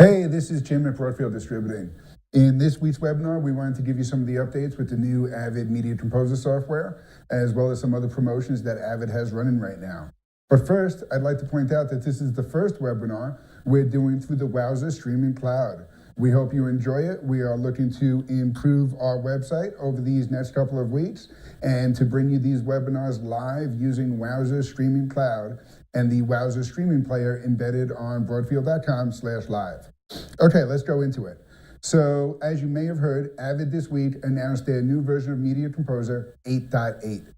Hey, this is Jim at Broadfield Distributing. In this week's webinar, we wanted to give you some of the updates with the new Avid Media Composer software, as well as some other promotions that Avid has running right now. But first, I'd like to point out that this is the first webinar we're doing through the Wowzer streaming cloud. We hope you enjoy it. We are looking to improve our website over these next couple of weeks and to bring you these webinars live using Wowzer streaming cloud and the Wowzer streaming player embedded on broadfield.com/live. Okay, let's go into it. So, as you may have heard, Avid this week announced their new version of Media Composer 8.8.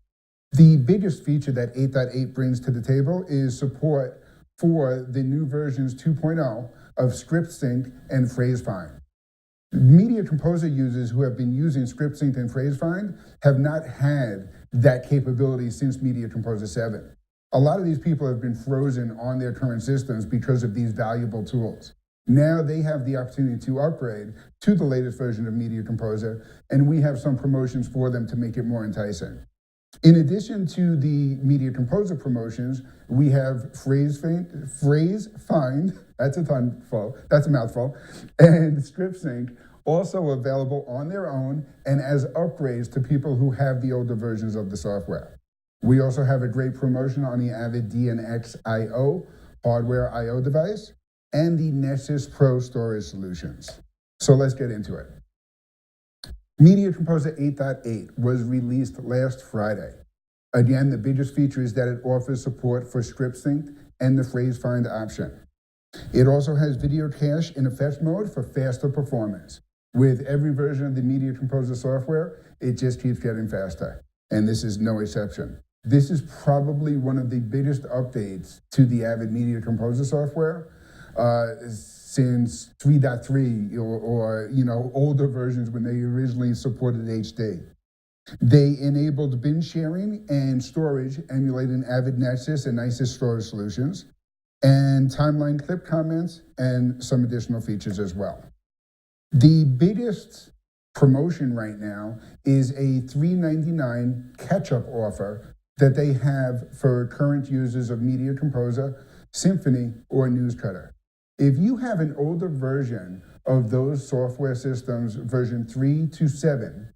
The biggest feature that 8.8 brings to the table is support for the new versions 2.0 of ScriptSync and PhraseFind. Media Composer users who have been using ScriptSync and PhraseFind have not had that capability since Media Composer 7. A lot of these people have been frozen on their current systems because of these valuable tools. Now they have the opportunity to upgrade to the latest version of Media Composer, and we have some promotions for them to make it more enticing. In addition to the Media Composer promotions, we have PhraseFind, that's a mouthful, and ScriptSync also available on their own and as upgrades to people who have the older versions of the software. We also have a great promotion on the Avid DNX IO hardware IO device and the Nexus Pro storage solutions. So let's get into it. Media Composer 8.8 was released last Friday. Again, the biggest feature is that it offers support for ScriptSync and the PhraseFind option. It also has video cache in effects mode for faster performance. With every version of the Media Composer software, it just keeps getting faster, and this is no exception. This is probably one of the biggest updates to the Avid Media Composer software since 3.3 or older versions when they originally supported HD. They enabled bin sharing and storage emulating Avid Nexus and Nexus storage solutions, and timeline clip comments and some additional features as well. The biggest promotion right now is a $3.99 catch-up offer that they have for current users of Media Composer, Symphony, or Newscutter. If you have an older version of those software systems, version 3 to 7,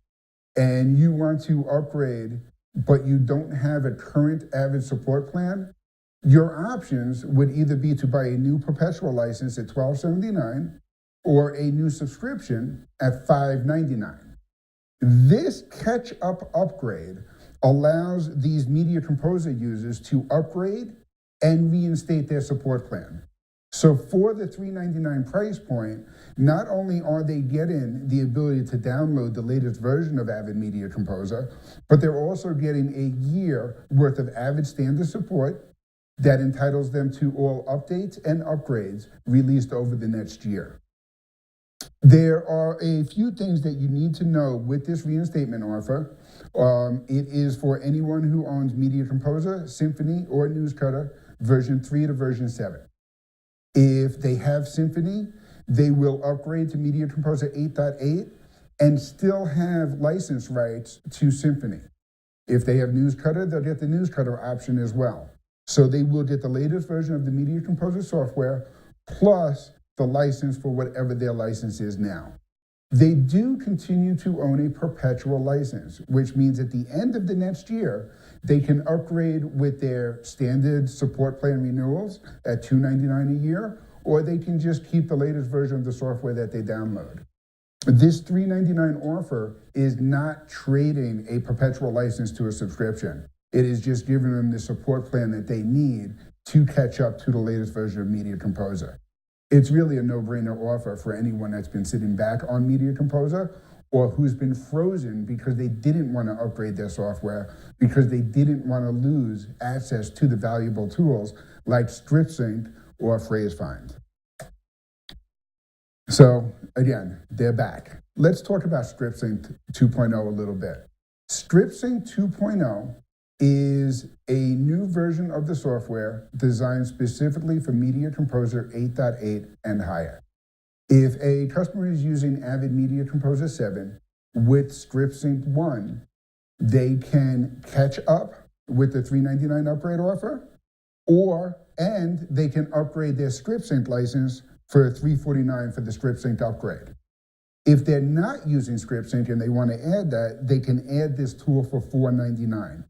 and you want to upgrade, but you don't have a current Avid support plan, your options would either be to buy a new perpetual license at $12.79 or a new subscription at $5.99. This catch-up upgrade allows these Media Composer users to upgrade and reinstate their support plan. So for the $3.99 price point, not only are they getting the ability to download the latest version of Avid Media Composer, but they're also getting a year worth of Avid standard support that entitles them to all updates and upgrades released over the next year. There are a few things that you need to know with this reinstatement offer. It is for anyone who owns Media Composer, Symphony, or Newscutter, version 3 to version 7. If they have Symphony, they will upgrade to Media Composer 8.8 and still have license rights to Symphony. If they have Newscutter, they'll get the Newscutter option as well. So they will get the latest version of the Media Composer software plus the license for whatever their license is now. They do continue to own a perpetual license, which means at the end of the next year, they can upgrade with their standard support plan renewals at $2.99 a year, or they can just keep the latest version of the software that they download. This $3.99 offer is not trading a perpetual license to a subscription. It is just giving them the support plan that they need to catch up to the latest version of Media Composer. It's really a no-brainer offer for anyone that's been sitting back on Media Composer or who's been frozen because they didn't want to upgrade their software because they didn't want to lose access to the valuable tools like ScriptSync or PhraseFind. So again, they're back. Let's talk about ScriptSync 2.0 a little bit. ScriptSync 2.0 is a new version of the software designed specifically for Media Composer 8.8 and higher. If a customer is using Avid Media Composer 7 with ScriptSync 1, they can catch up with the $3.99 upgrade offer, and they can upgrade their ScriptSync license for $349 for the ScriptSync upgrade. If they're not using ScriptSync and they want to add that, they can add this tool for $499.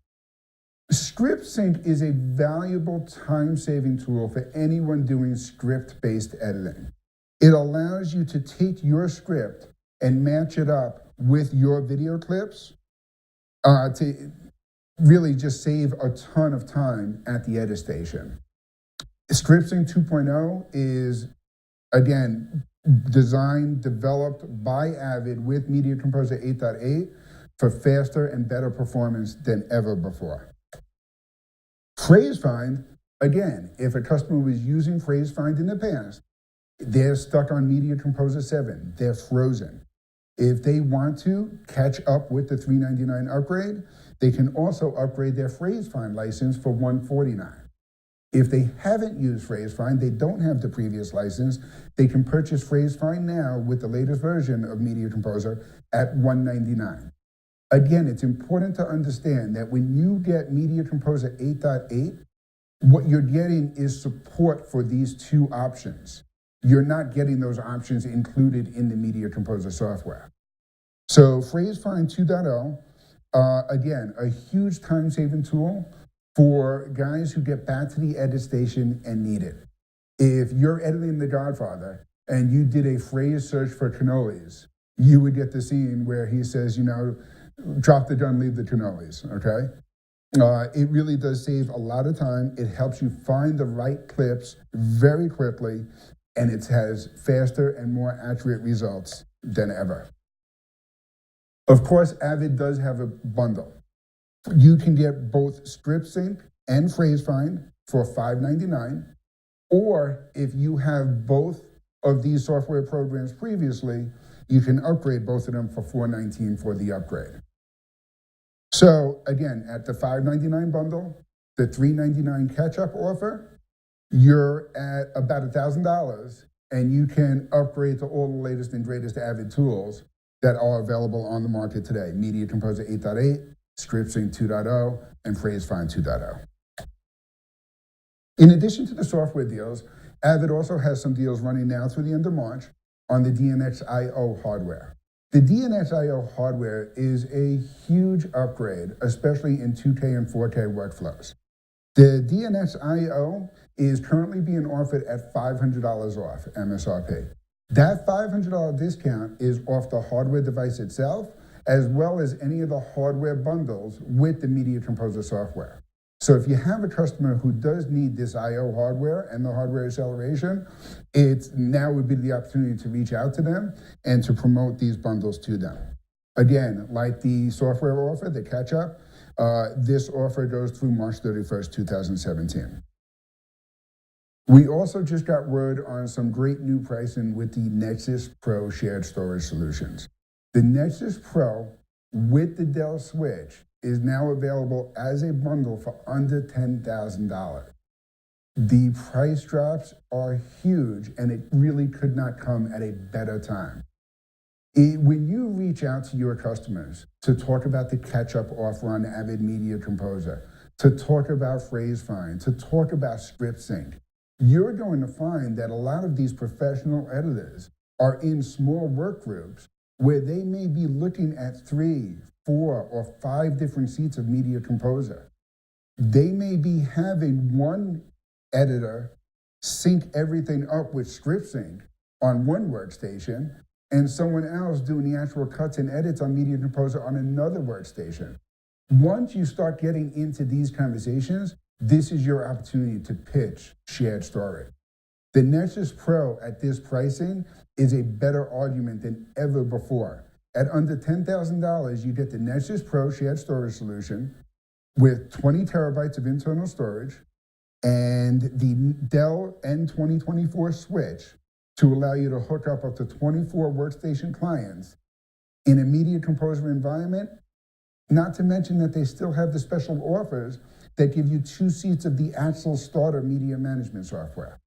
ScriptSync is a valuable time-saving tool for anyone doing script-based editing. It allows you to take your script and match it up with your video clips to really just save a ton of time at the edit station. ScriptSync 2.0 is, again, designed, developed by Avid with Media Composer 8.8 for faster and better performance than ever before. PhraseFind, again, if a customer was using PhraseFind in the past, they're stuck on Media Composer 7. They're frozen. If they want to catch up with the $399 upgrade, they can also upgrade their PhraseFind license for $149. If they haven't used PhraseFind, they don't have the previous license, they can purchase PhraseFind now with the latest version of Media Composer at $199. Again, it's important to understand that when you get Media Composer 8.8, what you're getting is support for these two options. You're not getting those options included in the Media Composer software. So PhraseFind 2.0, again, a huge time-saving tool for guys who get back to the edit station and need it. If you're editing The Godfather and you did a phrase search for cannolis, you would get the scene where he says, drop the gun, leave the cannolis, okay? It really does save a lot of time. It helps you find the right clips very quickly, and it has faster and more accurate results than ever. Of course, Avid does have a bundle. You can get both ScriptSync and PhraseFind for $599, or if you have both of these software programs previously, you can upgrade both of them for $419 for the upgrade. So again, at the $599 bundle, the $399 catch-up offer, you're at about $1,000, and you can upgrade to all the latest and greatest Avid tools that are available on the market today: Media Composer 8.8, ScriptSync 2.0, and PhraseFind 2.0. In addition to the software deals, Avid also has some deals running now through the end of March on the DNX-IO hardware. The DNX-IO hardware is a huge upgrade, especially in 2K and 4K workflows. The DNX-IO is currently being offered at $500 off MSRP. That $500 discount is off the hardware device itself, as well as any of the hardware bundles with the Media Composer software. So if you have a customer who does need this I/O hardware and the hardware acceleration, now would be the opportunity to reach out to them and to promote these bundles to them. Again, like the software offer, the catch-up, this offer goes through March 31st, 2017. We also just got word on some great new pricing with the Nexus Pro shared storage solutions. The Nexus Pro with the Dell switch is now available as a bundle for under $10,000. The price drops are huge, and it really could not come at a better time. When you reach out to your customers to talk about the catch-up offer on Avid Media Composer, to talk about PhraseFind, to talk about ScriptSync, you're going to find that a lot of these professional editors are in small work groups where they may be looking at 3, 4, or 5 different seats of Media Composer. They may be having one editor sync everything up with ScriptSync on one workstation, and someone else doing the actual cuts and edits on Media Composer on another workstation. Once you start getting into these conversations, this is your opportunity to pitch shared storage. The Nexus Pro at this pricing is a better argument than ever before. At under $10,000, you get the Nexus Pro shared storage solution with 20 terabytes of internal storage and the Dell N2024 switch to allow you to hook up to 24 workstation clients in a Media Composer environment, not to mention that they still have the special offers that give you 2 seats of the Axel Starter media management software.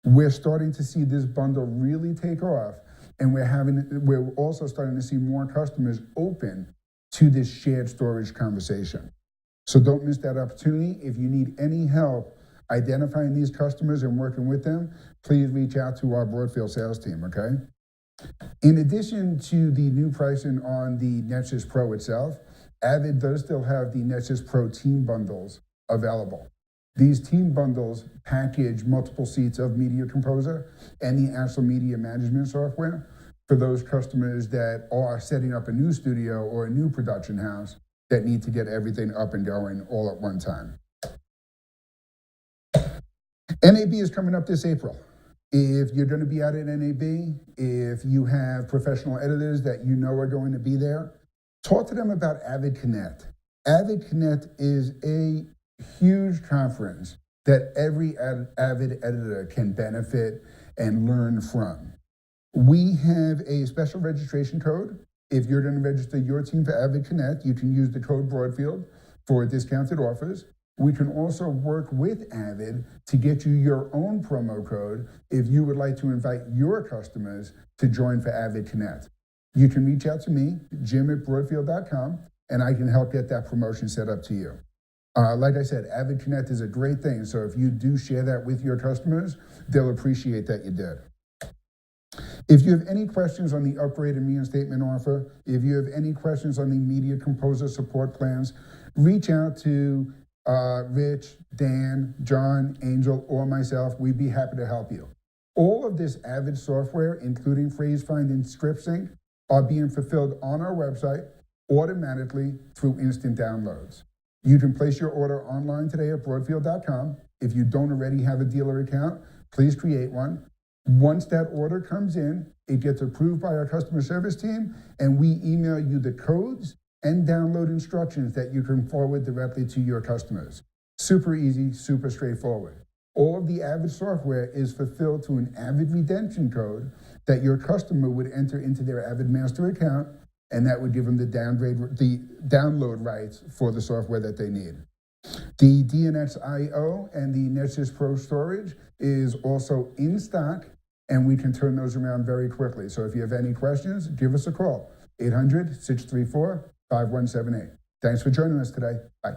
We're starting to see this bundle really take off, and we're also starting to see more customers open to this shared storage conversation. So don't miss that opportunity. If you need any help identifying these customers and working with them, please reach out to our Broadfield sales team, okay? In addition to the new pricing on the Nexus Pro itself, Avid does still have the Nexus Pro team bundles available. These team bundles package multiple seats of Media Composer and the actual media management software for those customers that are setting up a new studio or a new production house that need to get everything up and going all at one time. NAB is coming up this April. If you're going to be out at NAB, if you have professional editors that you know are going to be there, talk to them about Avid Connect. Avid Connect is a huge conference that every Avid editor can benefit and learn from. We have a special registration code. If you're going to register your team for Avid Connect, you can use the code Broadfield for discounted offers. We can also work with Avid to get you your own promo code if you would like to invite your customers to join for Avid Connect. You can reach out to me, jim@broadfield.com, and I can help get that promotion set up to you. Like I said, Avid Connect is a great thing, so if you do share that with your customers, they'll appreciate that you did. If you have any questions on the upgrade and reinstatement offer, if you have any questions on the Media Composer support plans, reach out to Rich, Dan, John, Angel, or myself. We'd be happy to help you. All of this Avid software, including PhraseFind and ScriptSync, are being fulfilled on our website automatically through instant downloads. You can place your order online today at broadfield.com. If you don't already have a dealer account, please create one. Once that order comes in, it gets approved by our customer service team, and we email you the codes and download instructions that you can forward directly to your customers. Super easy, super straightforward. All of the Avid software is fulfilled to an Avid redemption code that your customer would enter into their Avid master account, and that would give them the download rights for the software that they need. The DNX.io and the Nexus Pro storage is also in stock, and we can turn those around very quickly. So if you have any questions, give us a call, 800-634-5178. Thanks for joining us today. Bye.